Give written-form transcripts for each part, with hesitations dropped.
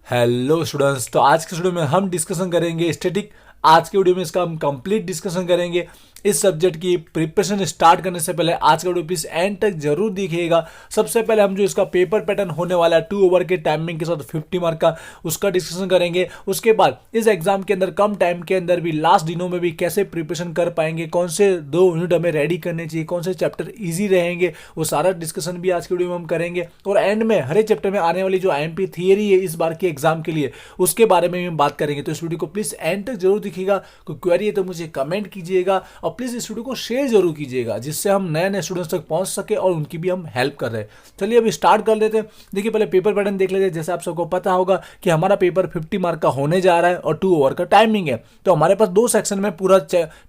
Hello students, तो आज के वीडियो में हम डिस्कशन करेंगे स्टैटिक। आज के वीडियो में इसका हम कंप्लीट डिस्कशन करेंगे। इस सब्जेक्ट की प्रिपरेशन स्टार्ट करने से पहले आज का वीडियो प्लीज एंड तक जरूर देखिएगा। सबसे पहले हम जो इसका पेपर पैटर्न होने वाला है 2 ओवर के टाइमिंग के साथ 50 मार्क का, उसका डिस्कशन करेंगे। उसके बाद इस एग्जाम के अंदर कम टाइम के अंदर भी लास्ट दिनों में भी कैसे प्रिपरेशन कर पाएंगे, कौन से 2 यूनिट हमें रेडी करने चाहिए, कौन से चैप्टर ईजी रहेंगे, वो सारा डिस्कशन भी आज के वीडियो में हम करेंगे। और एंड में हर एक चैप्टर में आने वाली जो आईएमपी थियरी है इस बार के एग्जाम के लिए, उसके बारे में हम बात करेंगे। तो इस वीडियो को प्लीज एंड तक जरूर दिखिएगा। कोई क्वेरी है तो मुझे कमेंट कीजिएगा और प्लीज इस वीडियो को शेयर जरूर कीजिएगा, जिससे हम नए नए स्टूडेंट्स तक पहुंच सके और उनकी भी हम हेल्प कर रहे हैं। चलिए अभी स्टार्ट कर लेते हैं। देखिए पहले पेपर पैटर्न देख लेते हैं। जैसे आप सबको पता होगा कि हमारा पेपर 50 मार्क का होने जा रहा है और 2 ओवर का टाइमिंग है। तो हमारे पास 2 सेक्शन में पूरा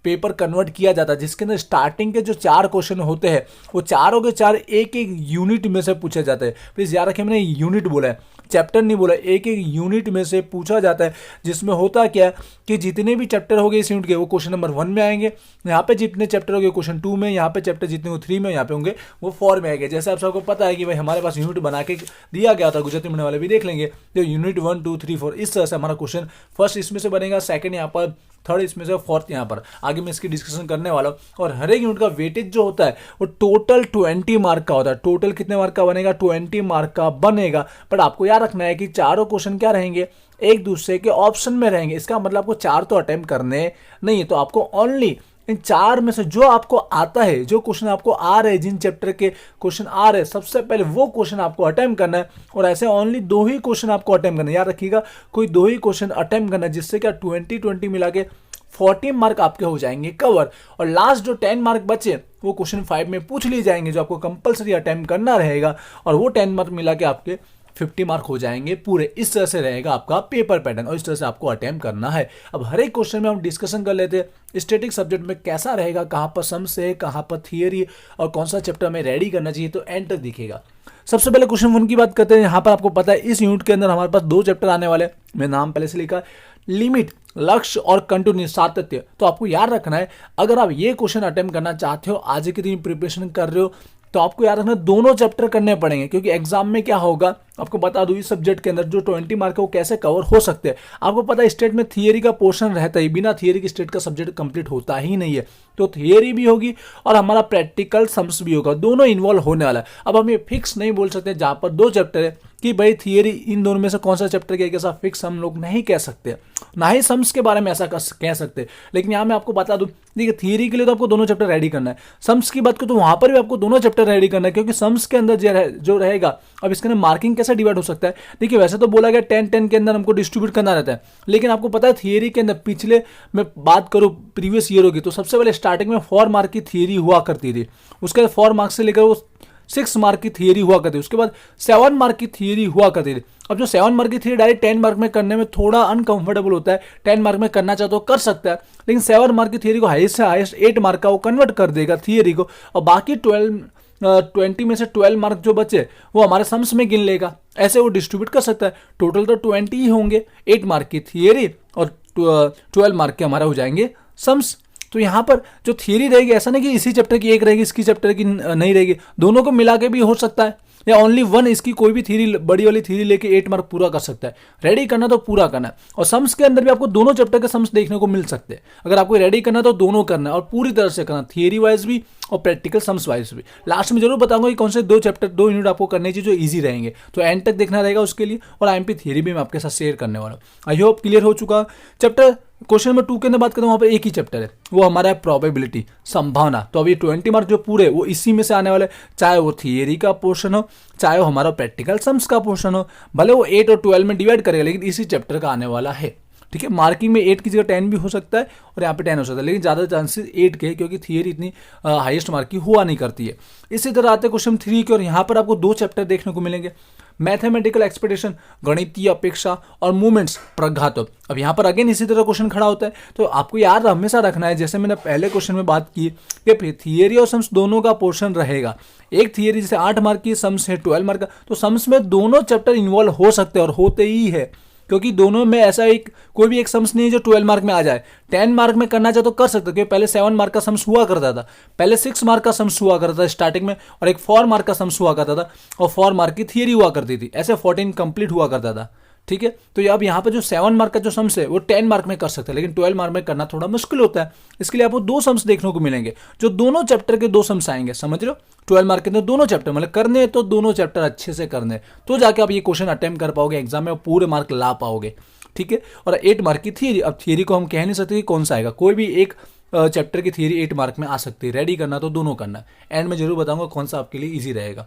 पेपर कन्वर्ट किया जाता है, जिसके अंदर स्टार्टिंग के जो 4 क्वेश्चन होते हैं वो चारों के चार एक एक यूनिट में से पूछे जाते हैं। प्लीज याद रखिए, मैंने यूनिट बोला है, चैप्टर नहीं बोला। एक एक यूनिट में से पूछा जाता है, जिसमें होता क्या है कि जितने भी चैप्टर हो गए इस यूनिट के वो क्वेश्चन नंबर 1 में आएंगे। यहाँ पे जितने चैप्टर हो गए क्वेश्चन 2 में, यहाँ पे चैप्टर जितने हो 3 में, यहाँ पे होंगे वो 4 में आएंगे। जैसे आप सबको पता है कि भाई हमारे पास यूनिट बना के दिया गया था, गुजराती मीडियम वाले भी देख लेंगे। तो यूनिट 1 2 3 4 इस तरह से हमारा क्वेश्चन फर्स्ट इसमें से बनेगा, सेकंड यहाँ पर, थर्ड इसमें से, फोर्थ यहाँ पर। आगे मैं इसकी डिस्कशन करने वाला हूँ। और हर एक यूनिट का वेटेज जो होता है वो टोटल 20 मार्क का होता है। टोटल कितने मार्क का बनेगा? 20 मार्क का बनेगा। बट आपको याद रखना है कि चारों क्वेश्चन क्या रहेंगे, एक दूसरे के ऑप्शन में रहेंगे। इसका मतलब आपको 4 तो अटेम्प्ट करने नहीं है। तो आपको ओनली इन 4 में से जो आपको आता है, जो क्वेश्चन आपको आ रहे हैं, जिन चैप्टर के क्वेश्चन आ रहे हैं, सबसे पहले वो क्वेश्चन आपको अटेम्प्ट करना है। और ऐसे ओनली 2 ही क्वेश्चन आपको अटेम्प्ट करना है। याद रखिएगा, कोई 2 ही क्वेश्चन अटेम्प्ट करना है, जिससे क्या 20 मिला के 40 मार्क आपके हो जाएंगे कवर। और लास्ट जो 10 मार्क बचे वो क्वेश्चन 5 में पूछ लिए जाएंगे, जो आपको कंपलसरी अटेम्प्ट करना रहेगा। और वो 10 मार्क मिला के आपके 50 मार्क हो जाएंगे पूरे। इस तरह से रहेगा आपका पेपर पैटर्न और इस तरह से आपको अटेम्प्ट करना है। अब हर एक क्वेश्चन में हम डिस्कशन कर लेते हैं स्टैटिक सब्जेक्ट में कैसा रहेगा, कहाँ पर सम्स है, कहाँ पर थियरी और कौन सा चैप्टर हमें रेडी करना चाहिए। तो एंड तक दिखेगा। सबसे पहले क्वेश्चन 1 की बात करते हैं। यहाँ पर आपको पता है इस यूनिट के अंदर हमारे पास 2 चैप्टर आने वाले हैं। मैं नाम पहले से लिखा, लिमिट, लक्ष्य और कंटिन्यूस, सातत्य। तो आपको याद रखना है, अगर आप ये क्वेश्चन अटेम्प्ट करना चाहते हो, आज के दिन प्रिपरेशन कर रहे हो, तो आपको याद रखना दोनों चैप्टर करने पड़ेंगे। क्योंकि एग्जाम में क्या होगा, आपको बता दूं, इस सब्जेक्ट के अंदर जो 20 मार्क है वो कैसे कवर हो सकते हैं। आपको पता है स्टेट में थियरी का पोर्शन रहता है, बिना थियरी की स्टेट का सब्जेक्ट कंप्लीट होता ही नहीं है। तो थियरी भी होगी और हमारा प्रैक्टिकल सम्स भी होगा, दोनों इन्वॉल्व होने वाला है। अब हम ये फिक्स नहीं बोल सकते जहां पर 2 चैप्टर है कि भाई थियरी इन दोनों में से कौन सा चैप्टर के कैसा फिक्स हम लोग नहीं कह सकते, ना ही सम्स के बारे में ऐसा कह सकते। लेकिन यहाँ मैं आपको बता दूं, देखिए थियरी के लिए तो आपको दोनों चैप्टर रेडी करना है। सम्स की बात करो तो वहां पर भी आपको दोनों चैप्टर रेडी करना है, क्योंकि सम्स के अंदर जो रहेगा, अब इसके अंदर मार्किंग कैसे डिवाइड हो सकता है। देखिए वैसे तो बोला गया 10-10 के अंदर हमको डिस्ट्रीब्यूट करना रहता है, लेकिन आपको पता है थियरी के अंदर पिछले मैं बात करूं प्रीवियस ईयर होगी तो सबसे पहले स्टार्टिंग में 4 मार्क की थियरी हुआ करती थी। उसके बाद 4 मार्क से लेकर वो 6 मार्क की थियरी हुआ करती थी। उसके बाद 7 मार्क की थियरी हुआ करती थी। अब जो 7 मार्क की थियरी डायरेक्ट 10 मार्क में करने में थोड़ा अनकंफर्टेबल होता है। 10 मार्क में करना चाहे तो कर सकता है, लेकिन 7 मार्क की थियरी को हाईएस्ट से हाईएस्ट 8 मार्क का वो कन्वर्ट कर देगा थियरी को। और बाकी 20 में से 12 मार्क जो बचे वो हमारे सम्स में गिन लेगा। ऐसे वो डिस्ट्रीब्यूट कर सकता है। टोटल तो 20 ही होंगे, 8 मार्क की थियरी और 12 मार्क के हमारे हो जाएंगे सम्स। तो यहाँ पर जो थियरी रहेगी, ऐसा नहीं कि इसी चैप्टर की एक रहेगी, इसकी चैप्टर की नहीं रहेगी, दोनों को मिला के भी हो सकता है, या ओनली 1 इसकी कोई भी थ्योरी, बड़ी वाली थ्योरी लेके 8 मार्क पूरा कर सकता है। रेडी करना तो पूरा करना है। और सम्स के अंदर भी आपको दोनों चैप्टर के सम्स देखने को मिल सकते हैं। अगर आपको रेडी करना है तो दोनों करना है और पूरी तरह से करना, थियरी वाइज भी और प्रैक्टिकल सम्स वाइज भी। लास्ट में जरूर बताऊंगा कि कौन से 2 चैप्टर 2 यूनिट आपको करने चाहिए जो ईजी रहेंगे। तो एंड तक देखना रहेगा उसके लिए। और आईएमपी थियरी भी मैं आपके साथ शेयर करने वाला हूँ। आई होप क्लियर हो चुका। चैप्टर क्वेश्चन नंबर 2 के अंदर बात करता हूँ, वहां पर एक ही चैप्टर है, वो हमारा है प्रोबेबिलिटी, संभावना। तो अभी 20 मार्क जो पूरे वो इसी में से आने वाले, चाहे वो थियरी का पोर्शन हो, चाहे वो हमारा प्रैक्टिकल सम्स का पोर्शन हो। भले वो 8 और 12 में डिवाइड करेगा, लेकिन इसी चैप्टर का आने वाला है। ठीक है, मार्किंग में 8 की जगह 10 भी हो सकता है और यहाँ पे 10 हो सकता है, लेकिन ज़्यादा चांसेस 8 के, क्योंकि थियरी इतनी हाईएस्ट मार्क की हुआ नहीं करती है। इसी तरह आते हैं क्वेश्चन 3 के, और यहाँ पर आपको 2 चैप्टर देखने को मिलेंगे, मैथमेटिकल एक्सपेक्टेशन, गणितीय अपेक्षा और मूवमेंट्स, प्रघात। अब यहाँ पर अगेन इसी तरह क्वेश्चन खड़ा होता है। तो आपको याद हमेशा रखना है, जैसे मैंने पहले क्वेश्चन में बात की कि थियरी और सम्स दोनों का पोर्शन रहेगा। एक थियरी जैसे 8 मार्क की, सम्स है 12 मार्क का, तो सम्स में दोनों चैप्टर इन्वॉल्व हो सकते हैं और होते ही है, क्योंकि दोनों में ऐसा एक कोई भी एक सम्स नहीं है जो 12 मार्क में आ जाए। 10 मार्क में करना चाहे तो कर सकते हो, क्योंकि पहले 7 मार्क का सम्स हुआ करता था, पहले 6 मार्क का सम्स हुआ करता था स्टार्टिंग में, और एक 4 मार्क का सम्स हुआ करता था, और 4 मार्क की थियरी हुआ करती थी। ऐसे 14 कंप्लीट हुआ करता था। ठीक है। तो अब यहाँ पे जो 7 मार्क का जो सम्स है वो 10 मार्क में कर सकते हैं, लेकिन 12 मार्क में करना थोड़ा मुश्किल होता है। इसके लिए आपको 2 सम्स देखने को मिलेंगे, जो दोनों चैप्टर के 2 सम्स आएंगे, समझ रहे हो। 12 मार्क के अंदर दोनों चैप्टर मतलब करने हैं, तो दोनों चैप्टर अच्छे से करने हैं, तो जाके आप ये क्वेश्चन अटेम्प्ट कर पाओगे एग्जाम में, पूरे मार्क ला पाओगे, ठीक है। और 8 मार्क की थियरी, अब थियरी को हम कह नहीं सकते कि कौन सा आएगा, कोई भी एक चैप्टर की थियरी 8 मार्क में आ सकती है। रेडी करना तो दोनों करना है, एंड में जरूर बताऊंगा कौन सा आपके लिए ईजी रहेगा।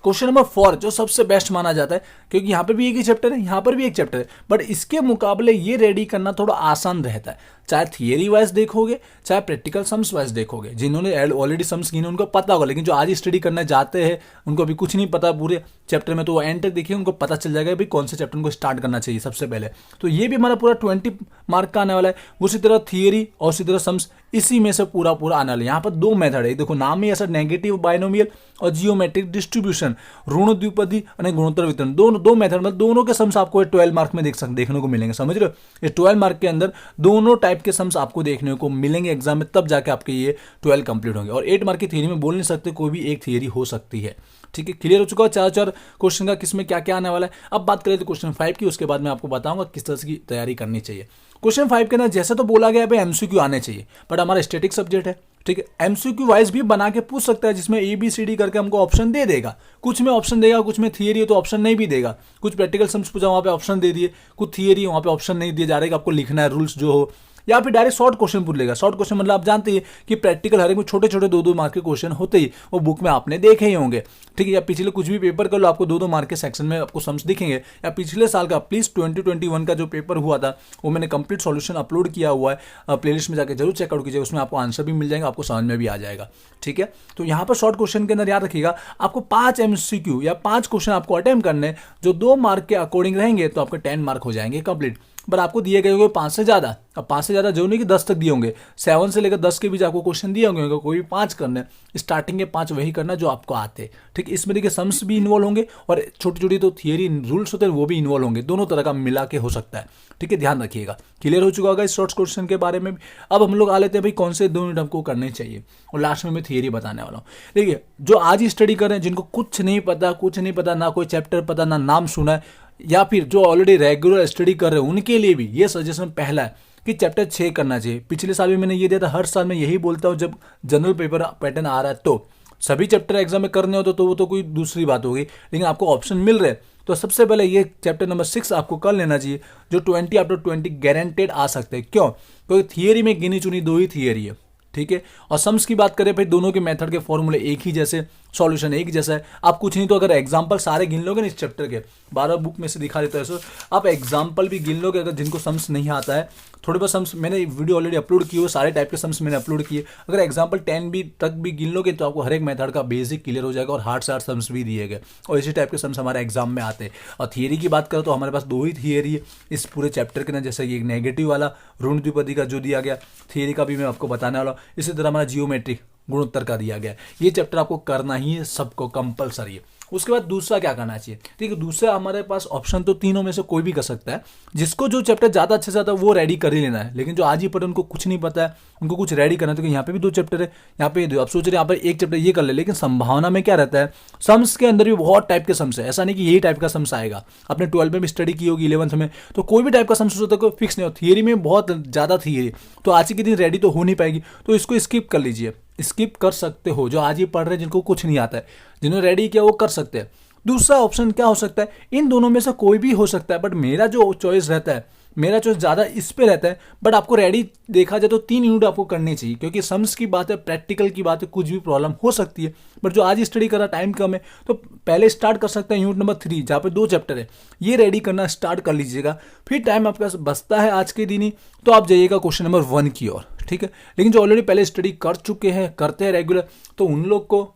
क्वेश्चन नंबर 4 जो सबसे बेस्ट माना जाता है, क्योंकि यहाँ पे भी एक ही चैप्टर है, यहाँ पर भी एक चैप्टर है, बट इसके मुकाबले ये रेडी करना थोड़ा आसान रहता है, चाहे थियरी वाइज देखोगे चाहे प्रैक्टिकल सम्स वाइज देखोगे। जिन्होंने ऑलरेडी सम्स किए उनको पता होगा, लेकिन जो आज स्टडी करने जाते हैं उनको अभी कुछ नहीं पता पूरे चैप्टर में, तो वो एंड तक देखिए, उनको पता चल जाएगा भाई कौन से चैप्टर को स्टार्ट करना चाहिए सबसे पहले। तो ये भी हमारा पूरा 20 मार्क का आने वाला है। उसी तरह थियरी और उसी तरह सम्स इसी में से पूरा आने वाला है। यहाँ पर 2 मेथड है, देखो नाम ही ऐसा, नेगेटिव बाइनोमियल और जियोमेट्रिक डिस्ट्रीब्यूशन, ऋण द्विपदी और गुणोत्तर वितरण, दो मेथड मतलब दोनों के सम्स आपको 12 मार्क में देखने को मिलेंगे, समझ रहे हो। ये 12 मार्क के अंदर दोनों टाइप के सम्स आपको देखने को मिलेंगे एग्जाम में, तब जाके आपके ये 12 कंप्लीट होंगे। और 8 मार्क की थियरी में बोल नहीं सकते, कोई भी एक थियरी हो सकती है, ठीक है। क्लियर हो चुका है 4 क्वेश्चन का किसमें क्या क्या आने वाला है। अब बात करें तो क्वेश्चन 5 की, उसके बाद मैं आपको बताऊंगा किस तरह की तैयारी करनी चाहिए। क्वेश्चन 5 के अंदर जैसे तो बोला गया है एमसीक्यू आने चाहिए, बट हमारा स्टैटिक सब्जेक्ट है, ठीक है। एमसीक्यू वाइज भी बना के पूछ सकता है, जिसमें ABCD करके हमको ऑप्शन दे देगा, कुछ में ऑप्शन देगा, कुछ में थियरी है तो ऑप्शन नहीं भी देगा, कुछ प्रैक्टिकल सम्स पूछा वहां पे ऑप्शन दे दिए, कुछ थियरी वहां पे ऑप्शन नहीं दिए जा रहे, आपको लिखना है रूल्स जो हो, या फिर डायरेक्ट शॉर्ट क्वेश्चन पूछ लेगा। शॉर्ट क्वेश्चन मतलब आप जानते हैं कि प्रैक्टिकल हर एक में छोटे छोटे 2-2 मार्क के क्वेश्चन होते ही, वो बुक में आपने देखे ही होंगे, ठीक है। या पिछले कुछ भी पेपर कर लो, आपको 2-2 मार्क के सेक्शन में आपको सम्स दिखेंगे। या पिछले साल का प्लीज 2021 का जो पेपर हुआ था वो मैंने कंप्लीट सॉल्यूशन अपलोड किया हुआ है, प्लेलिस्ट में जाकर जरूर चेकआउट कीजिए, उसमें आपको आंसर भी मिल जाएगा, आपको समझ में भी आ जाएगा, ठीक है। तो यहाँ पर शॉर्ट क्वेश्चन के अंदर याद रखिएगा, आपको 5 MCQ या 5 क्वेश्चन आपको अटेम्प्ट करने, जो 2 मार्क के अकॉर्डिंग रहेंगे, तो आपके 10 मार्क हो जाएंगे कंप्लीट। पर आपको दिए गए होंगे 5 से ज़्यादा, अब 5 से ज़्यादा जो नहीं कि 10 तक दिए होंगे, 7 से लेकर 10 के बीच आपको क्वेश्चन दिए होंगे, कोई भी 5 करने, स्टार्टिंग के 5 वही करना जो आपको आते, ठीक है। इसमें देखिए सम्स भी इन्वॉल्व होंगे और छोटी छोटी तो थियरी रूल्स होते हैं वो भी इन्वॉल्व होंगे, दोनों तरह का मिला के हो सकता है, ठीक है। ध्यान रखिएगा। क्लियर हो चुका होगा इस शॉर्ट क्वेश्चन के बारे में भी। अब हम लोग आ लेते हैं भाई कौन से 2 यूनिट हमको करने चाहिए, और लास्ट में मैं थियरी बताने वाला हूँ। देखिए जो आज ही स्टडी कर रहे हैं, जिनको कुछ नहीं पता, ना कोई चैप्टर पता, ना नाम सुना है, या फिर जो ऑलरेडी रेगुलर स्टडी कर रहे हैं, उनके लिए भी ये सजेशन पहला है कि चैप्टर 6 करना चाहिए। पिछले साल भी मैंने ये दिया था, हर साल मैं यही बोलता हूँ, जब जनरल पेपर पैटर्न आ रहा है तो सभी चैप्टर एग्जाम में करने हो तो वो तो कोई दूसरी बात होगी, लेकिन आपको ऑप्शन मिल रहे हैं तो सबसे पहले ये चैप्टर नंबर 6 आपको कर लेना चाहिए, जो 20 आफ्टर 20 गारंटेड आ सकते हैं। क्यों? क्योंकि थियरी में गिनी चुनी 2 ही थियरी है, ठीक है। और सम्स की बात करें भाई, दोनों के मेथड के फॉर्मूले एक ही जैसे, सॉल्यूशन एक जैसा है। आप कुछ नहीं तो अगर एग्जांपल सारे गिन लोगे ना इस चैप्टर के, 12 बुक में से दिखा देता है, आप एग्जांपल भी गिन लोगे, अगर जिनको सम्स नहीं आता है, थोड़े बहुत सम्स मैंने वीडियो ऑलरेडी अपलोड किए हुए, सारे टाइप के सम्स मैंने अपलोड किए, अगर एग्जांपल 10 भी तक भी गिन लोगे तो आपको हर एक मेथड का बेसिक क्लियर हो जाएगा, और हार्ड से हार्ड सम्स भी दिए गए, और इसी टाइप के सम्स हमारे एग्जाम में आते हैं। और थियरी की बात करें तो हमारे पास 2 ही थियरी है इस पूरे चैप्टर के अंदर, जैसे कि एक नेगेटिव वाला ऋण द्विपदी का जो दिया गया, थियरी का भी मैं आपको बताने वाला हूँ। इसी तरह हमारा जियोमेट्रिक गुणोत्तर का दिया गया, ये चैप्टर आपको करना ही है, सबको कंपलसरी है। उसके बाद दूसरा क्या करना चाहिए, ठीक है। दूसरा हमारे पास ऑप्शन तो तीनों में से कोई भी कर सकता है, जिसको जो चैप्टर ज्यादा अच्छे से आता है वो रेडी कर ही लेना है। लेकिन जो आज ही पढ़े उनको कुछ नहीं पता है, उनको कुछ रेडी करना है, तो यहाँ पे भी 2 चैप्टर है, यहाँ पे आप सोच रहे हैं यहाँ पर एक चैप्टर ये कर ले, लेकिन संभावना में क्या रहता है, सम्स के अंदर भी बहुत टाइप के सम्स है, ऐसा नहीं कि यही टाइप का सम्स आएगा। आपने 12 में भी स्टडी की होगी, 11th में, तो कोई भी टाइप का सम्स होता है, कोई फिक्स नहीं हो। थियरी में बहुत ज्यादा थियरी, तो आज के दिन रेडी तो हो नहीं पाएगी, तो इसको स्किप कर लीजिए, स्किप कर सकते हो। जो आज ही पढ़ रहे हैं, जिनको कुछ नहीं आता है, जिन्होंने रेडी किया वो कर सकते हैं। दूसरा ऑप्शन क्या हो सकता है, इन दोनों में से कोई भी हो सकता है, बट मेरा जो चॉइस रहता है, मेरा चॉइस ज़्यादा इस पे रहता है। बट आपको रेडी देखा जाए तो 3 यूनिट आपको करनी चाहिए, क्योंकि सम्स की बात है, प्रैक्टिकल की बात है, कुछ भी प्रॉब्लम हो सकती है। बट जो आज स्टडी कर रहा टाइम कम है, तो पहले स्टार्ट कर सकते हैं यूनिट नंबर 3, जहाँ पे 2 चैप्टर है, ये रेडी करना स्टार्ट कर लीजिएगा। फिर टाइम आपके पास बचता है आज के दिन ही, तो आप जाइएगा क्वेश्चन नंबर 1 की ओर, ठीक है। लेकिन जो ऑलरेडी पहले स्टडी कर चुके हैं, करते हैं रेगुलर, तो उन लोग को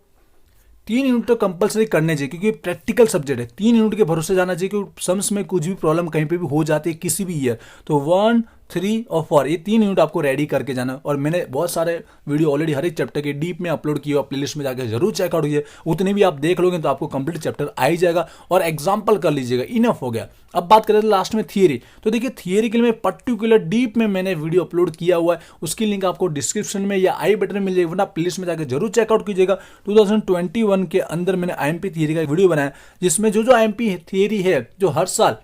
3 यूनिट तो कंपलसरी करने चाहिए, क्योंकि प्रैक्टिकल सब्जेक्ट है। 3 यूनिट के भरोसे जाना चाहिए, क्योंकि सम्स में कुछ भी प्रॉब्लम कहीं पे भी हो जाती है किसी भी ईयर, तो 1, 3 और 4 ये 3 यूनिट आपको रेडी करके जाना। और मैंने बहुत सारे वीडियो ऑलरेडी हर एक चैप्टर के डीप में अपलोड किए, प्लेलिस्ट में जाकर जरूर चेकआउट कीजिए। उतने भी आप देख लोगे तो आपको कंप्लीट चैप्टर आ ही जाएगा, और एग्जाम्पल कर लीजिएगा, इनफ हो गया। अब बात करें तो लास्ट में थियरी, तो देखिए थियरी के लिए पर्टिकुलर डीप में मैंने वीडियो अपलोड किया हुआ है, उसकी लिंक आपको डिस्क्रिप्शन में या आई बटन में मिल जाएगी, वरना प्लेलिस्ट में जाकर जरूर चेकआउट कीजिएगा। 2021 के अंदर मैंने IMP थियरी का वीडियो बनाया, जिसमें जो IMP थियरी है, जो हर साल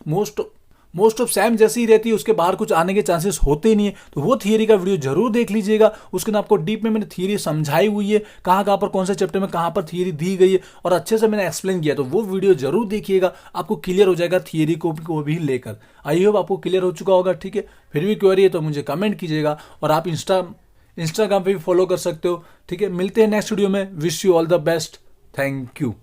मोस्ट ऑफ सेम जैसी ही रहती है, उसके बाहर कुछ आने के चांसेस होते ही नहीं है। तो वो थियरी का वीडियो जरूर देख लीजिएगा, उसके अंदर आपको डीप में मैंने थियरी समझाई हुई है, कहाँ कहाँ पर कौन से चैप्टर में कहाँ पर थियरी दी गई है और अच्छे से मैंने एक्सप्लेन किया। तो वो वीडियो जरूर देखिएगा, आपको क्लियर हो जाएगा थियरी को भी लेकर। आई होप आपको क्लियर हो चुका होगा। ठीक है, फिर भी क्वेरी है तो मुझे कमेंट कीजिएगा और आप इंस्टाग्राम पे भी फॉलो कर सकते हो। ठीक है, मिलते हैं नेक्स्ट वीडियो में। Wish you all the best. Thank you.